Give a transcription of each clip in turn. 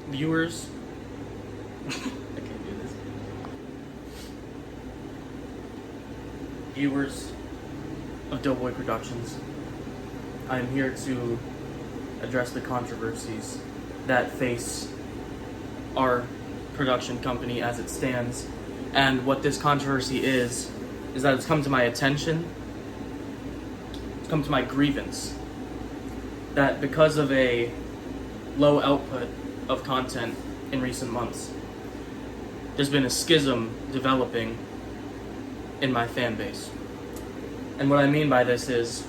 viewers. I can't do this. Viewers of Doughboy Productions, I am here to address the controversies that face our production company as it stands. And what this controversy is that it's come to my attention, it's come to my grievance, that because of a low output of content in recent months, there's been a schism developing in my fan base. And what I mean by this is,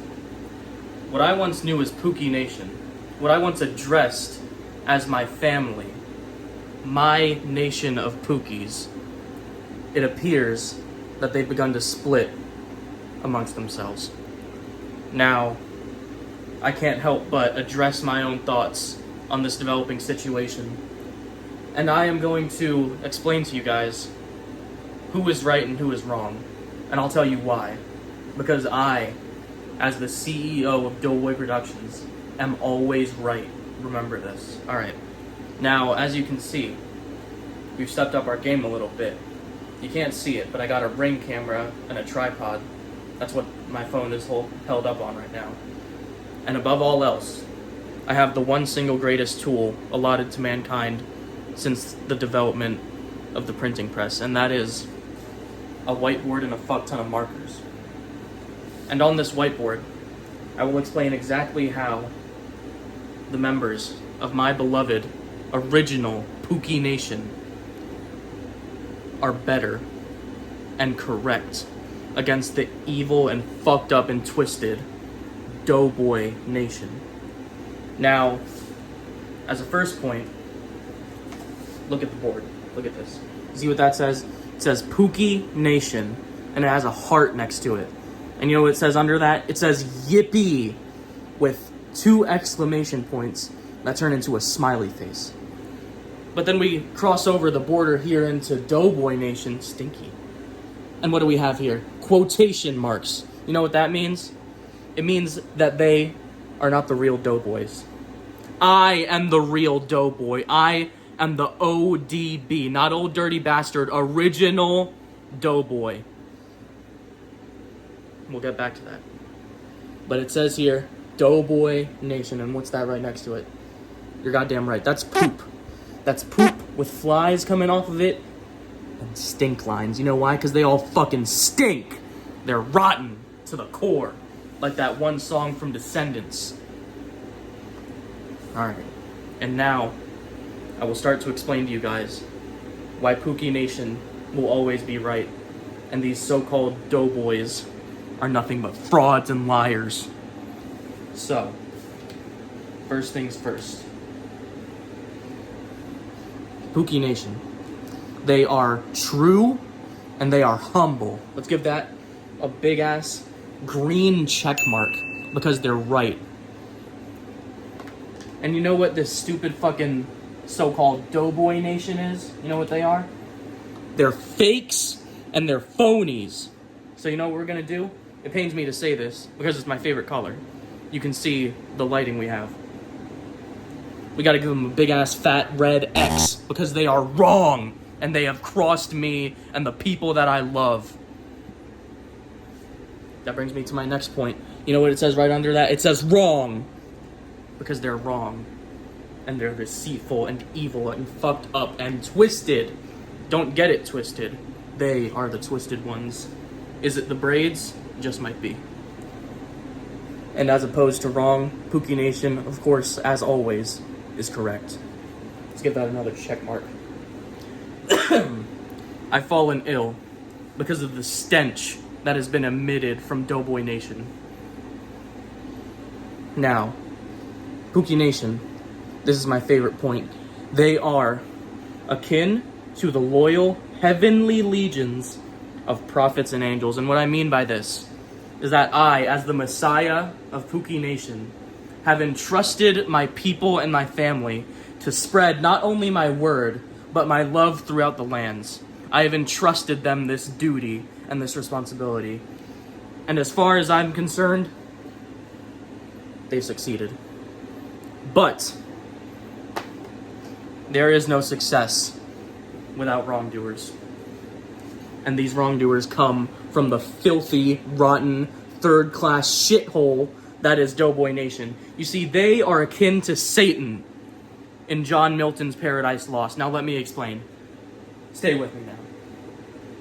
what I once knew as Pookie Nation, what I once addressed as my family, my nation of Pookies, it appears that they've begun to split amongst themselves. Now, I can't help but address my own thoughts on this developing situation, and I am going to explain to you guys who is right and who is wrong, and I'll tell you why. Because I, as the CEO of Doughboy Productions, am always right. Remember this. Alright. Now, as you can see, we've stepped up our game a little bit. You can't see it, but I got a Ring camera and a tripod. That's what my phone is held up on right now. And above all else, I have the one single greatest tool allotted to mankind since the development of the printing press, and that is a whiteboard and a fuck ton of markers. And on this whiteboard, I will explain exactly how the members of my beloved original Pookie Nation are better and correct against the evil and fucked up and twisted Doughboy Nation. Now, as a first point, look at the board. Look at this. See what that says? It says Pookie Nation, and it has a heart next to it. And you know what it says under that? It says Yippee with 2 exclamation points that turn into a smiley face. But then we cross over the border here into Doughboy Nation, stinky. And what do we have here? Quotation marks. You know what that means? It means that they are not the real Doughboys. I am the real Doughboy. I am the ODB, not Old Dirty Bastard, original Doughboy. We'll get back to that. But it says here, Doughboy Nation, and what's that right next to it? You're goddamn right. That's poop. That's poop with flies coming off of it and stink lines. You know why? Because they all fucking stink. They're rotten to the core. Like that one song from Descendants. Alright. And now, I will start to explain to you guys why Pookie Nation will always be right, and these so-called Doughboys are nothing but frauds and liars. So, first things first. Pookie Nation. They are true and they are humble. Let's give that a big ass green check mark because they're right. And you know what this stupid fucking so-called Doughboy Nation is? You know what they are? They're fakes and they're phonies. So you know what we're gonna do? It pains me to say this because it's my favorite color. You can see the lighting we have. We gotta give them a big ass fat red X because they are wrong and they have crossed me and the people that I love. That brings me to my next point. You know what it says right under that? It says wrong because they're wrong and they're deceitful and evil and fucked up and twisted. Don't get it twisted. They are the twisted ones. Is it the braids? Just might be. And as opposed to wrong, Pookie Nation, of course, as always, is correct. Let's give that another check mark. I've fallen ill because of the stench that has been emitted from Doughboy Nation. Now, Pookie Nation, this is my favorite point. They are akin to the loyal heavenly legions of prophets and angels. And what I mean by this is that I, as the Messiah of Pookie Nation, have entrusted my people and my family to spread not only my word, but my love throughout the lands. I have entrusted them this duty and this responsibility. And as far as I'm concerned, they've succeeded. But There is no success without wrongdoers. And these wrongdoers come from the filthy, rotten, third-class shithole that is Doughboy Nation. You see, they are akin to Satan in John Milton's Paradise Lost. Now let me explain. Stay with me now.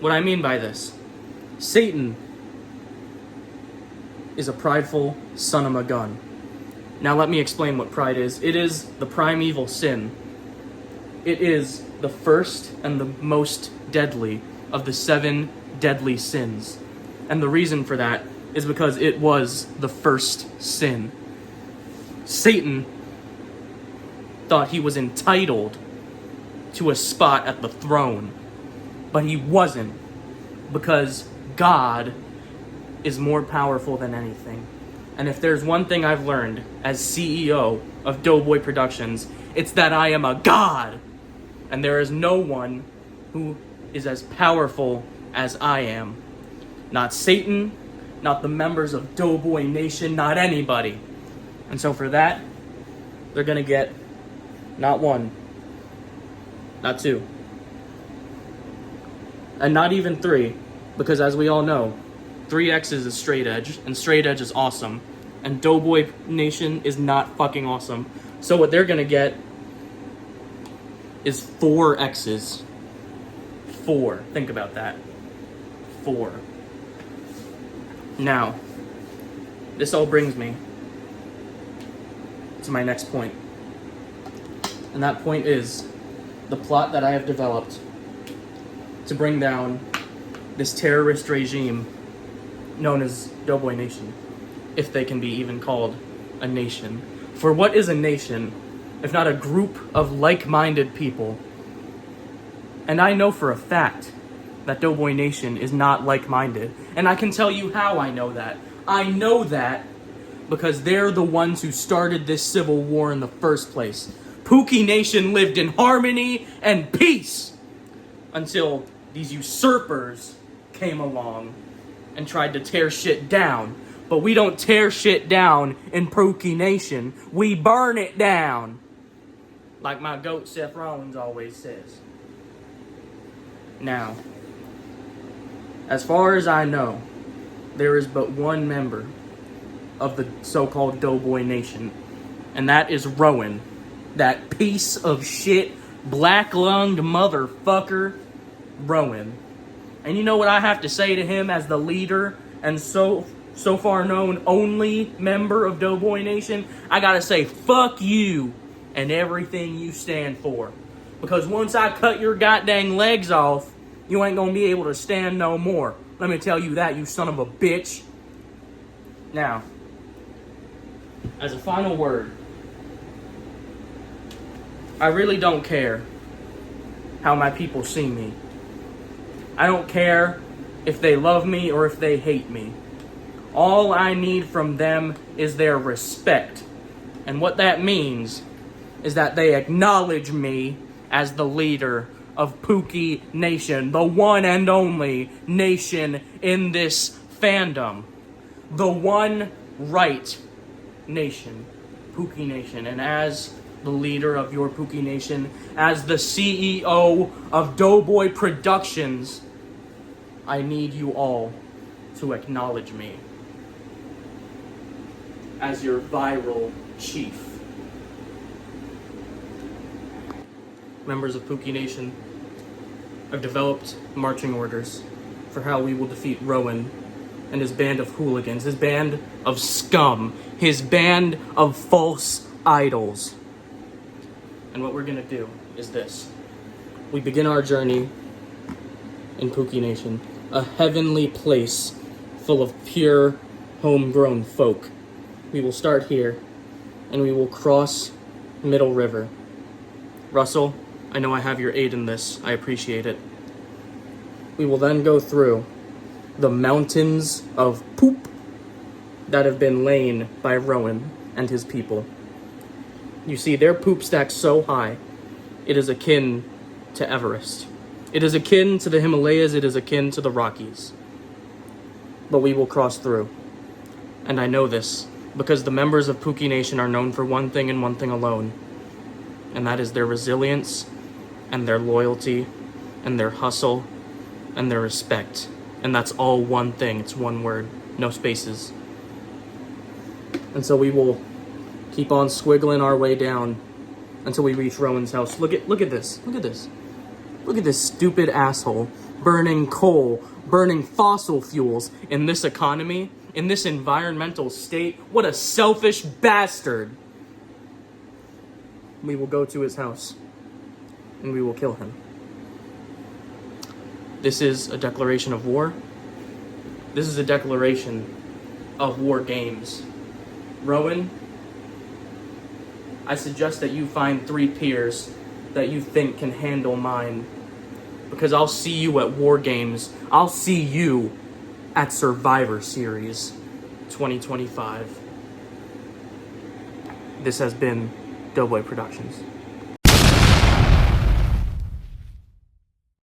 What I mean by this, Satan is a prideful son of a gun. Now let me explain what pride is. It is the primeval sin. It is the first and the most deadly of the 7 deadly sins. And the reason for that is because it was the first sin. Satan thought he was entitled to a spot at the throne, but he wasn't, because God is more powerful than anything. And if there's one thing I've learned as CEO of Doughboy Productions, it's that I am a god, and there is no one who is as powerful as I am. Not Satan, not the members of Doughboy Nation, not anybody. And so for that, they're gonna get not 1, not 2, and not even 3, because as we all know, 3X is straight edge, and straight edge is awesome, and Doughboy Nation is not fucking awesome. So what they're gonna get is 4 X's. 4. Think about that. 4. Now, this all brings me to my next point. And that point is the plot that I have developed to bring down this terrorist regime known as Doughboy Nation, if they can be even called a nation. For what is a nation if not a group of like-minded people? And I know for a fact that Doughboy Nation is not like-minded. And I can tell you how I know that. I know that because they're the ones who started this civil war in the first place. Pookie Nation lived in harmony and peace until these usurpers came along and tried to tear shit down. But we don't tear shit down in Pookie Nation. We burn it down. Like my goat Seth Rollins always says. Now, as far as I know, there is but one member of the so-called Doughboy Nation, and that is Rowan. That piece of shit, black-lunged motherfucker, Rowan. And you know what I have to say to him as the leader and so far known only member of Doughboy Nation? I gotta say, fuck you and everything you stand for. Because once I cut your goddamn legs off, you ain't gonna be able to stand no more. Let me tell you that, you son of a bitch. Now, as a final word, I really don't care how my people see me. I don't care if they love me or if they hate me. All I need from them is their respect. And what that means is that they acknowledge me as the leader of Pookie Nation, the one and only nation in this fandom. The one right nation, Pookie Nation. And as the leader of your Pookie Nation, as the CEO of Doughboy Productions, I need you all to acknowledge me as your viral chief. Members of Pookie Nation, I've developed marching orders for how we will defeat Rowan and his band of hooligans, his band of scum, his band of false idols. And what we're gonna do is this. We begin our journey in Pookie Nation, a heavenly place full of pure, homegrown folk. We will start here, and we will cross Middle River. Russell, I know I have your aid in this. I appreciate it. We will then go through the mountains of poop that have been lain by Rowan and his people. You see, their poop stack's so high, it is akin to Everest. It is akin to the Himalayas, it is akin to the Rockies. But we will cross through. And I know this, because the members of Pookie Nation are known for one thing and one thing alone. and that is their resilience and their loyalty and their hustle and their respect. And that's all one thing. It's one word, no spaces. And so we will keep on squiggling our way down until we reach Rowan's house. Look at this. Look at this. Look at this stupid asshole burning coal, burning fossil fuels in this economy, in this environmental state. What a selfish bastard. We will go to his house and we will kill him. This is a declaration of war. This is a declaration of war games. Rowan, I suggest that you find 3 peers that you think can handle mine. Because I'll see you at War Games. I'll see you at Survivor Series 2025. This has been Doughboy Productions.